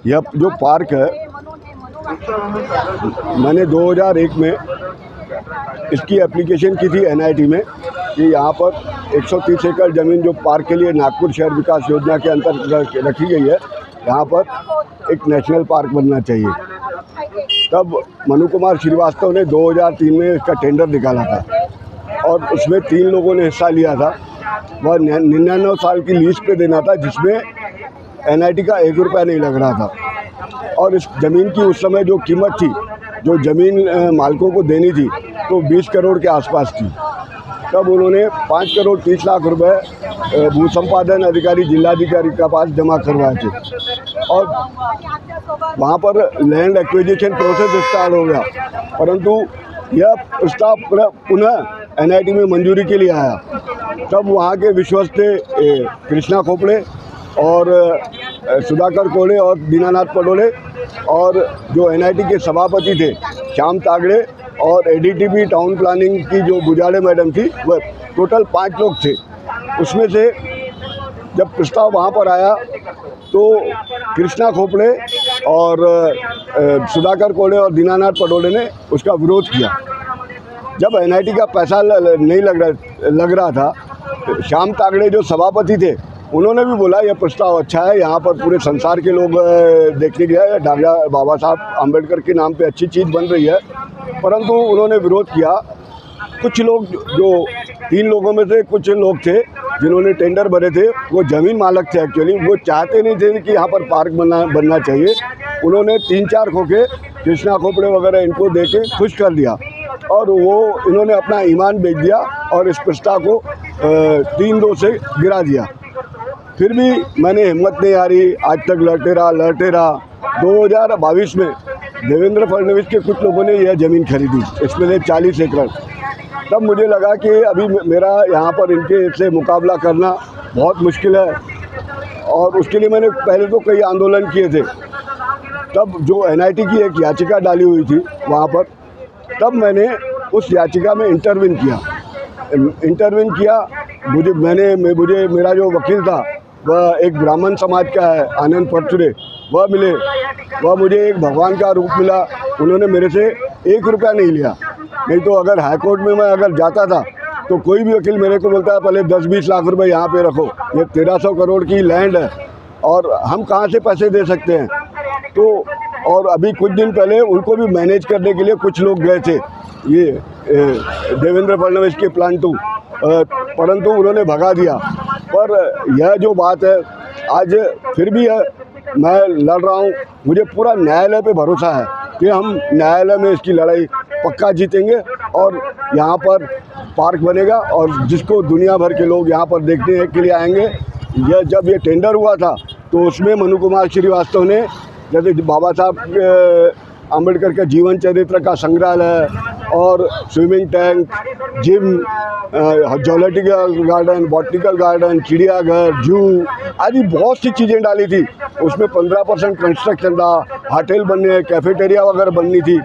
यह जो पार्क है, मैंने 2001 में इसकी एप्लीकेशन की थी एनआईटी में कि यहाँ पर 130 एकड़ ज़मीन जो पार्क के लिए नागपुर शहर विकास योजना के अंतर्गत रखी गई है, यहाँ पर एक नेशनल पार्क बनना चाहिए। तब मनु कुमार श्रीवास्तव ने 2003 में इसका टेंडर निकाला था और उसमें 3 लोगों ने हिस्सा लिया था। वह 99 साल की लीज पे देना था, जिसमें एनआईटी का 1 रुपया नहीं लग रहा था। और इस ज़मीन की उस समय जो कीमत थी, जो ज़मीन मालिकों को देनी थी, तो 20 करोड़ के आसपास थी। तब उन्होंने 5 करोड़ 30 लाख रुपए भू संपादन अधिकारी जिलाधिकारी के पास जमा करवाए थे और वहाँ पर लैंड एक्विजिशन प्रोसेस स्टार्ट हो गया। परंतु यह प्रस्ताव पुनः एनआईटी में मंजूरी के लिए आया। तब वहाँ के विश्वस्त थे कृष्णा खोपड़े और सुधाकर कोले और दीनानाथ पडोले, और जो एनआईटी के सभापति थे श्याम तागड़े, और एडीटीपी टाउन प्लानिंग की जो बुजाड़े मैडम थी, वह टोटल 5 लोग थे। उसमें से जब प्रस्ताव वहाँ पर आया तो कृष्णा खोपड़े और सुधाकर कोले और दीनानाथ पडोले ने उसका विरोध किया। जब एनआईटी का पैसा नहीं लग रहा था, श्याम तागड़े जो सभापति थे, उन्होंने भी बोला यह प्रस्ताव अच्छा है, यहाँ पर पूरे संसार के लोग देखने गए, डॉक्टर बाबा साहब आम्बेडकर के नाम पे अच्छी चीज़ बन रही है। परंतु उन्होंने विरोध किया। कुछ लोग, जो 3 लोगों में से कुछ लोग थे जिन्होंने टेंडर भरे थे, वो ज़मीन मालक थे एक्चुअली, वो चाहते नहीं थे कि यहाँ पर पार्क बनना चाहिए। उन्होंने 3-4 खोके कृष्णा खोपड़े वगैरह इनको दे के खुश कर दिया और इन्होंने अपना ईमान बेच दिया और इस प्रस्ताव को 3-2 से गिरा दिया। फिर भी मैंने हिम्मत नहीं हारी, आज तक लड़ते रहा। 2022 में देवेंद्र फडणवीस के कुछ लोगों ने यह ज़मीन खरीदी, इसमें से 40 एकड़। तब मुझे लगा कि अभी मेरा यहाँ पर इनके से मुकाबला करना बहुत मुश्किल है, और उसके लिए मैंने पहले तो कई आंदोलन किए थे। तब जो एनआईटी की एक याचिका डाली हुई थी वहाँ पर, तब मैंने उस याचिका में इंटरवीन किया। मेरा जो वकील था वह एक ब्राह्मण समाज का है, आनंद परचुरे, वह मिले। वह मुझे एक भगवान का रूप मिला। उन्होंने मेरे से 1 रुपया नहीं लिया। नहीं तो अगर हाईकोर्ट में मैं अगर जाता था तो कोई भी वकील मेरे को बोलता है पहले 10-20 लाख रुपए यहाँ पे रखो, ये 1300 करोड़ की लैंड है और हम कहाँ से पैसे दे सकते हैं। तो और अभी कुछ दिन पहले उनको भी मैनेज करने के लिए कुछ लोग गए थे, ये देवेंद्र फडणवीस के प्लान 2, परंतु उन्होंने भगा दिया। पर यह जो बात है, आज फिर भी मैं लड़ रहा हूँ। मुझे पूरा न्यायालय पे भरोसा है कि हम न्यायालय में इसकी लड़ाई पक्का जीतेंगे और यहाँ पर पार्क बनेगा और जिसको दुनिया भर के लोग यहाँ पर देखने के लिए आएंगे। जब ये टेंडर हुआ था तो उसमें मनु कुमार श्रीवास्तव ने, जैसे बाबा साहब आम्बेडकर का जीवन चरित्र का संग्रहालय और swimming tank, gym, zoological garden, botanical garden, चिड़ियाघर, जू आदि बहुत सी चीज़ें डाली थी। उसमें 15% कंस्ट्रक्शन था, होटल बनने, कैफेटेरिया वगैरह बननी थी।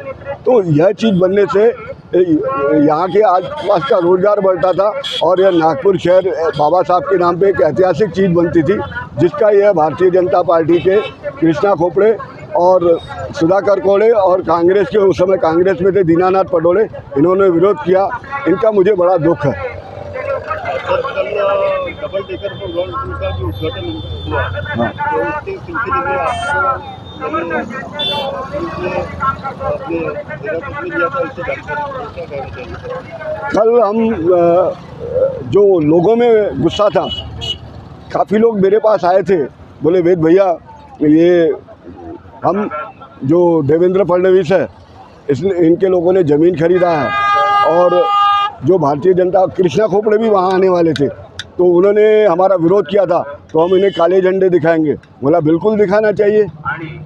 तो यह चीज़ बनने से यहाँ के आसपास का रोजगार बढ़ता था और यह नागपुर शहर बाबा साहब के नाम पे एक ऐतिहासिक चीज़ बनती थी, जिसका यह भारतीय जनता पार्टी के कृष्णा खोपड़े और सुधाकर कोले और कांग्रेस के, उस समय कांग्रेस में थे दीनानाथ पडोले, इन्होंने विरोध किया। इनका मुझे बड़ा दुख है। डबल डेकर का जो उद्घाटन हुआ, तो उसके सिलसिले में आपको कल हम जो लोगों में गुस्सा था, काफ़ी लोग मेरे पास आए थे, बोले वेद भैया, ये हम जो देवेंद्र फडणवीस है, इनके लोगों ने ज़मीन खरीदा है और जो भारतीय जनता, कृष्णा खोपड़े भी वहाँ आने वाले थे, तो उन्होंने हमारा विरोध किया था, तो हम इन्हें काले झंडे दिखाएंगे। बोला बिल्कुल दिखाना चाहिए,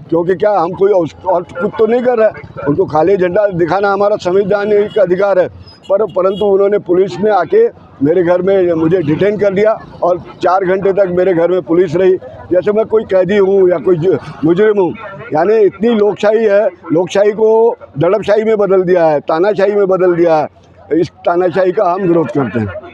क्योंकि क्या हम कोई और कुछ तो नहीं कर रहे। उनको काले झंडा दिखाना हमारा संवैधानिक अधिकार है। परंतु उन्होंने, पुलिस ने आके मेरे घर में मुझे डिटेन कर दिया और 4 घंटे तक मेरे घर में पुलिस रही, जैसे मैं कोई कैदी हूँ या कोई मुजरिम हूँ। यानी इतनी लोकशाही है, लोकशाही को दड़बशाही में बदल दिया है, तानाशाही में बदल दिया है। इस तानाशाही का हम विरोध करते हैं।